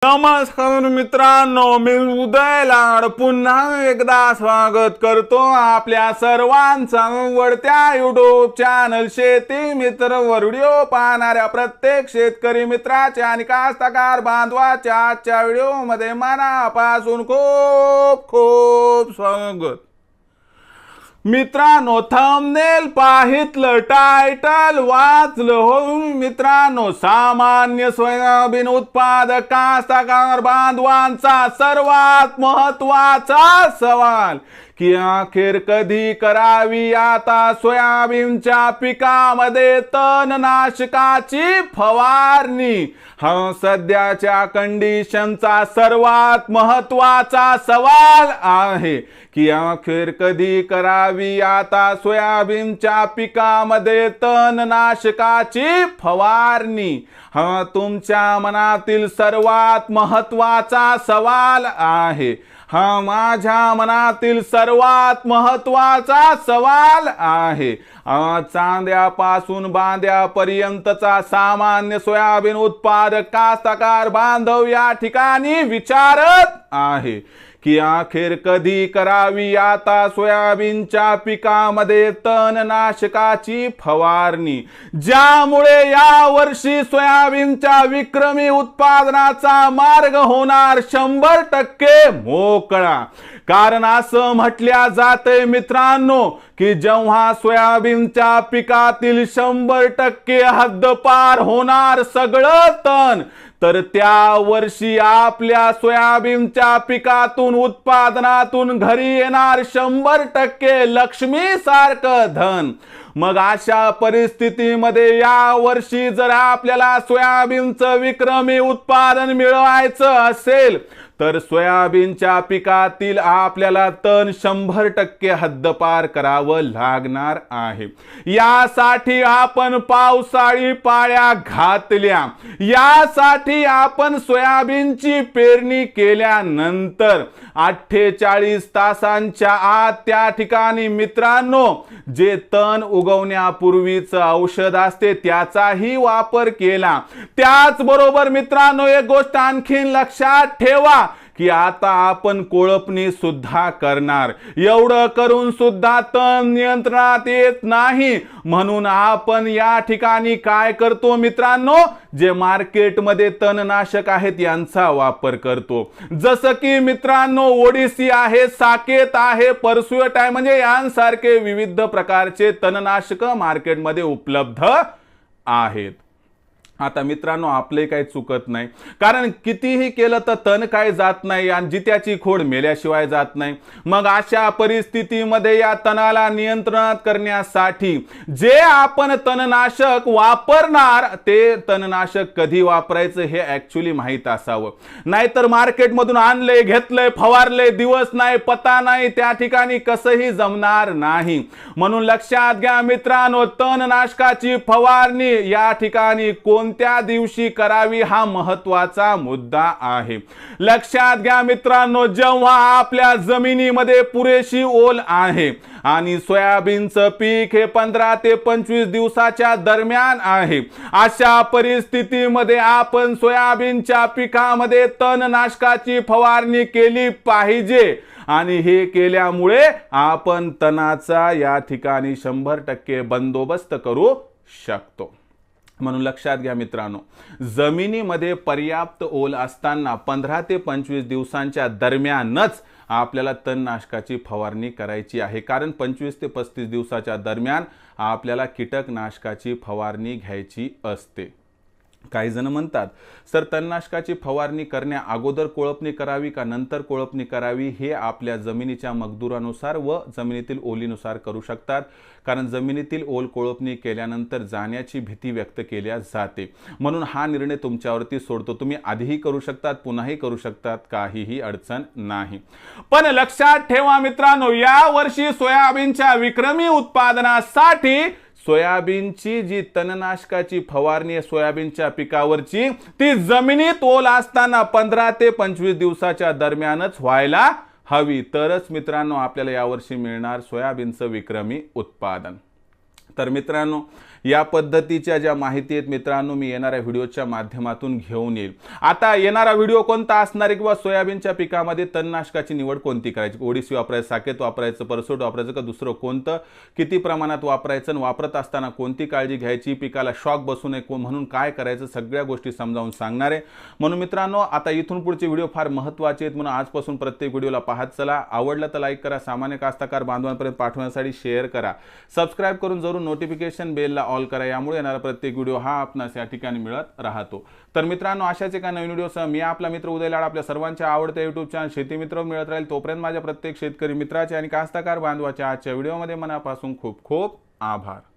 नमस्कार मित्रांनो, मी उदय लाड पुन्हा एकदा स्वागत करतो आपल्या सर्वांचा आवडत्या YouTube चॅनल शेती मित्र वर व्हिडिओ पाहणाऱ्या प्रत्येक शेतकरी मित्राच्या आणि कास्तकार बांधवाच्या आजच्या व्हिडिओ मध्ये मनापासून खूप खूप स्वागत। मित्रांनो, थंबनेल पाहितलं, टायटल वाचलं हो मित्रांनो, सामान्य सोयाबीन उत्पादक कास्तकार बांधवांचा सर्वात महत्त्वाचा सवाल की अखेर कधी करावी आता सोयाबीनच्या पिकामध्ये तणनाशकाची फवारणी। हा सध्याच्या कंडिशनचा सर्वात महत्त्वाचा सवाल आहे की अखेर कधी करावी आता सोयाबीनच्या पिकामध्ये तणनाशकाची फवारणी। हा तुमच्या मनातील सर्वात महत्त्वाचा सवाल आहे। हा माझ्या मनातील सर्वात महत्त्वाचा सवाल आहे। चांद्यापासून बांध्यापर्यंतचा सामान्य सोयाबीन उत्पादक कास्तकार बांधव या ठिकाणी विचारत आहे की अखेर कधी करावी आता सोयाबीनच्या पिकामध्ये तणनाशकाची फवारणी, ज्यामुळे या वर्षी सोयाबीनच्या विक्रमी उत्पादनाचा मार्ग होणार 100% मोकळा। कारण असं म्हटल्या जाते मित्रांनो की जेव्हा सोयाबीनच्या पिकातील 100% हद्दपार होणार सगळं तण, तर त्या वर्षी आपल्या सोयाबीनच्या पिकातून उत्पादनातून घरी येणार 100% लक्ष्मी सारखं धन। मग अशा परिस्थितीमध्ये या वर्षी जर आपल्याला सोयाबीनचं विक्रमी उत्पादन मिळवायचं असेल तर सोयाबीनच्या पिकातील आपल्याला तण 100% हद्दपार करावं लागणार आहे। यासाठी आपण पावसाळी पाळ्या घातल्या, यासाठी आपण सोयाबीनची पेरणी केल्यानंतर 48 तासांच्या आत त्या ठिकाणी मित्रांनो जे तण उगवण्यापूर्वीचं औषध असते त्याचाही वापर केला। त्याचबरोबर मित्रांनो एक गोष्ट आणखीन लक्षात ठेवा की आता आपण कोळपणी सुद्धा करणार। एवढं करून सुद्धा तण नियंत्रणात येत नाही, म्हणून आपण या ठिकाणी काय करतो मित्रांनो, जे मार्केटमध्ये तणनाशक आहेत यांचा वापर करतो। जसं की मित्रांनो ओडिसी आहे, साकेत आहे, परसुएट आहे, म्हणजे यांसारखे विविध प्रकारचे तणनाशक मार्केटमध्ये उपलब्ध आहेत। आता मित्रांनो आपले काही चुकत नाही, कारण कितीही केलं तर तण काय जात नाही आणि जित्याची खोड मेल्याशिवाय जात नाही। मग अशा परिस्थितीमध्ये या तणाला नियंत्रणात करण्यासाठी जे आपण तणनाशक वापरणार ते तणनाशक कधी वापरायचं हे ऍक्च्युअली माहित असावं। नाहीतर मार्केटमधून आणले, घेतले, फवारले, दिवस नाही, पत्ता नाही, त्या ठिकाणी कसंही जमणार नाही। म्हणून लक्षात घ्या मित्रांनो, तणनाशकाची फवारणी या ठिकाणी कोणत्या दिवशी करावी हा महत्त्वाचा मुद्दा आहे। लक्षात घ्या मित्रांनो, जेव्हा आपल्या जमिनीमध्ये पुरेशी ओल आहे आणि सोयाबीनचं पीक हे 15 ते 25 दिवसाच्या दरम्यान आहे, अशा परिस्थितीमध्ये आपण सोयाबीनच्या पिकामध्ये तणनाशकाची फवारणी केली पाहिजे। आणि हे केल्यामुळे आपण तणाचा या ठिकाणी 100% बंदोबस्त करू शकतो। म्हणून लक्षात घ्या मित्रांनो, जमिनीमध्ये पर्याप्त ओल असताना 15 ते 25 दिवसांच्या दरम्यानच आपल्याला तणनाशकाची फवारणी करायची आहे। कारण 25 ते 35 दिवसाच्या दरम्यान आपल्याला कीटकनाशकाची फवारणी घ्यायची असते। काही जण म्हणतात सर तणनाशकाची फवारणी करण्या अगोदर कोळपणी करावी का नंतर कोळपणी करावी, हे आपल्या जमिनीच्या मकदुरानुसार व जमिनीतील ओलीनुसार करू शकतात। कारण जमिनीतील ओल कोळपणी केल्यानंतर जाण्याची भीती व्यक्त केल्या जाते, म्हणून हा निर्णय तुमच्यावरती सोडतो। तुम्ही आधीही करू शकतात, पुन्हाही करू शकतात, काहीही अडचण नाही। पण लक्षात ठेवा मित्रांनो, या वर्षी सोयाबीनच्या विक्रमी उत्पादनासाठी सोयाबीनची जी तणनाशकाची फवारणी आहे सोयाबीनच्या पिकावरची, ती जमिनीत ओल असताना 15 ते 25 दिवसाच्या दरम्यानच व्हायला हवी, तरच मित्रांनो आपल्याला यावर्षी मिळणार सोयाबीनचं विक्रमी उत्पादन। तर मित्रांनो या पद्धतीच्या ज्या माहिती आहेत मित्रांनो मी येणाऱ्या व्हिडिओच्या माध्यमातून घेऊन येईल। आता येणारा व्हिडिओ कोणता असणार आहे किंवा सोयाबीनच्या पिकामध्ये तणनाशकाची निवड कोणती करायची, ओडिसी वापरायचं, साकेत वापरायचं, परसोट वापरायचं का दुसरं कोणतं, किती प्रमाणात वापरायचं, वापरत असताना कोणती काळजी घ्यायची, पिकाला शॉक बसू नये म्हणून काय करायचं, सगळ्या गोष्टी समजावून सांगणार आहे। म्हणून मित्रांनो आता इथून पुढचे व्हिडिओ फार महत्त्वाचे आहेत, म्हणून आजपासून प्रत्येक व्हिडिओला पाहत चला। आवडलं तर लाईक करा, सामान्य कास्तकार बांधवांपर्यंत पाठवण्यासाठी शेअर करा, सबस्क्राइब करून जरूर नोटिफिकेशन बेलला ऑल करा, यामुळे येणारा प्रत्येक व्हिडिओ हा आपणास या ठिकाणी मिळत राहतो। तर मित्रांनो अशाच एका नवीन व्हिडिओसह मी आपला मित्र उदय लाड आपल्या सर्वांच्या आवडत्या YouTube चॅनल शेती मित्र मिळत राहील। तोपर्यंत माझ्या प्रत्येक शेतकरी मित्राचे आणि कास्तकार बांधवाच्या आजच्या व्हिडिओमध्ये मनापासून खूप खूप आभार।